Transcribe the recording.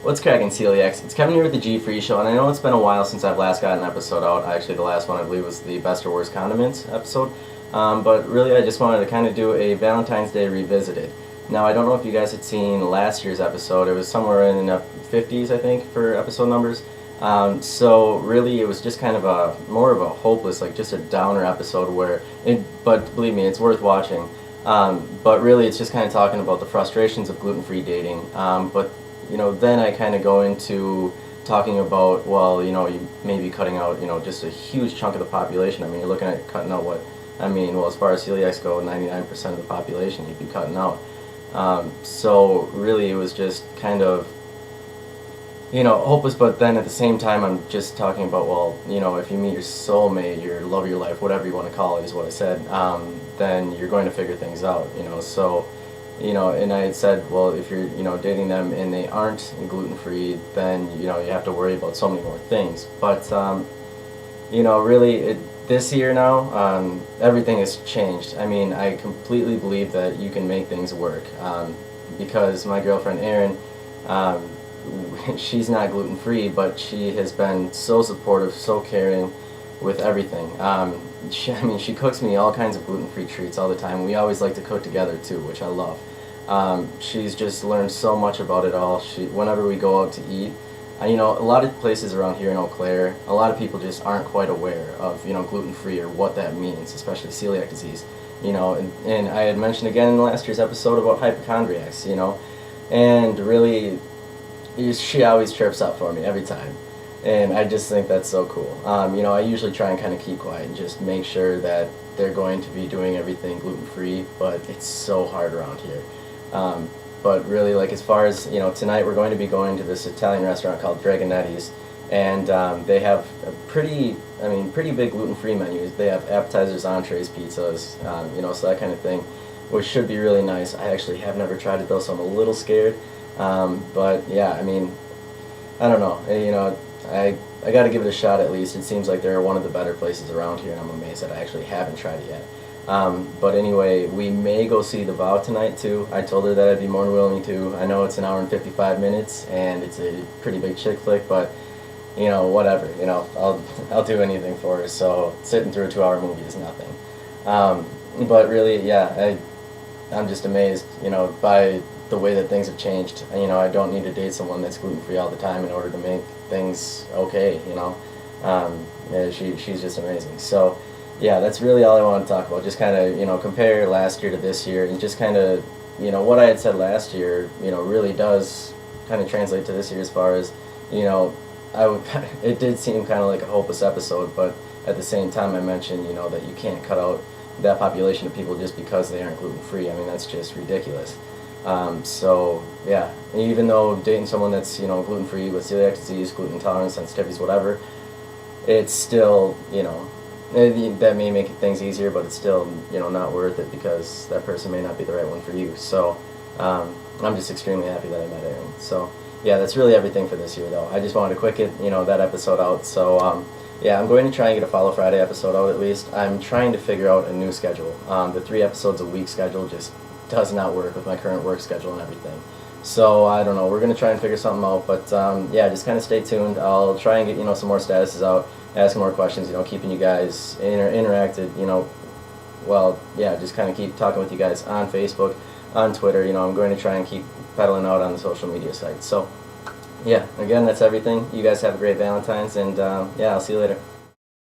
What's cracking, celiacs? It's Kevin here with the G-Free Show, and I know it's been a while since I've last got an episode out. Actually, the last one I believe was the Best or Worst Condiments episode. But really, I just wanted to kind of do a Valentine's Day revisited. Now, I don't know if you guys had seen last year's episode. It was somewhere in the 50s, I think, for episode numbers. So really, it was just kind of more of a hopeless, like just a downer episode but believe me, it's worth watching. But really, it's just kind of talking about the frustrations of gluten-free dating. But then I kind of go into talking about, well, you may be cutting out, just a huge chunk of the population. I mean, you're looking at cutting out well, as far as celiacs go, 99% of the population you'd be cutting out. So really, it was just kind of, hopeless, but then at the same time, I'm just talking about, well, if you meet your soulmate, your love of your life, whatever you want to call it, is what I said, then you're going to figure things out, so, and I had said, well, if you're, dating them and they aren't gluten-free, then, you have to worry about so many more things, but, really, this year now, everything has changed. I mean, I completely believe that you can make things work, because my girlfriend, Erin, she's not gluten-free, but she has been so supportive, so caring with everything. She cooks me all kinds of gluten-free treats all the time. We always like to cook together too, which I love. She's just learned so much about it all. Whenever we go out to eat, a lot of places around here in Eau Claire, a lot of people just aren't quite aware of, gluten-free or what that means, especially celiac disease. And I had mentioned again in last year's episode about hypochondriacs, and really, she always chirps up for me every time, and I just think that's so cool. I usually try and kind of keep quiet and just make sure that they're going to be doing everything gluten-free, but it's so hard around here. But really, like, as far as, tonight we're going to be going to this Italian restaurant called Dragonetti's, and they have a pretty big gluten-free menu. They have appetizers, entrees, pizzas, so that kind of thing, which should be really nice. I actually have never tried it though, so I'm a little scared. But yeah, I don't know, I got to give it a shot at least. It seems like they're one of the better places around here, and I'm amazed that I actually haven't tried it yet. But anyway, we may go see The Vow tonight too. I told her that I'd be more than willing to. I know it's an hour and 55 minutes, and it's a pretty big chick flick, but whatever, I'll do anything for her, so sitting through a 2-hour movie is nothing. But really, yeah, I'm just amazed, by the way that things have changed. I don't need to date someone that's gluten-free all the time in order to make things okay, yeah, she's just amazing. So, yeah, that's really all I want to talk about. Just kind of, compare last year to this year, and just kind of, what I had said last year, really does kind of translate to this year as far as, it did seem kind of like a hopeless episode, but at the same time I mentioned, that you can't cut out that population of people just because they aren't gluten-free. I mean, that's just ridiculous. So, yeah, even though dating someone that's, gluten-free with celiac disease, gluten intolerance, sensitivities, whatever, it's still, that may make things easier, but it's still, not worth it because that person may not be the right one for you. So, I'm just extremely happy that I met Erin. So, yeah, that's really everything for this year, though. I just wanted to quick it, that episode out. So, yeah, I'm going to try and get a Follow Friday episode out at least. I'm trying to figure out a new schedule. The 3 episodes a week schedule just does not work with my current work schedule and everything. So, I don't know. We're going to try and figure something out. But, yeah, just kind of stay tuned. I'll try and get, some more statuses out, asking more questions, keeping you guys interacted, well, yeah, just kind of keep talking with you guys on Facebook, on Twitter. I'm going to try and keep pedaling out on the social media sites. So, yeah, again, that's everything. You guys have a great Valentine's, and yeah, I'll see you later.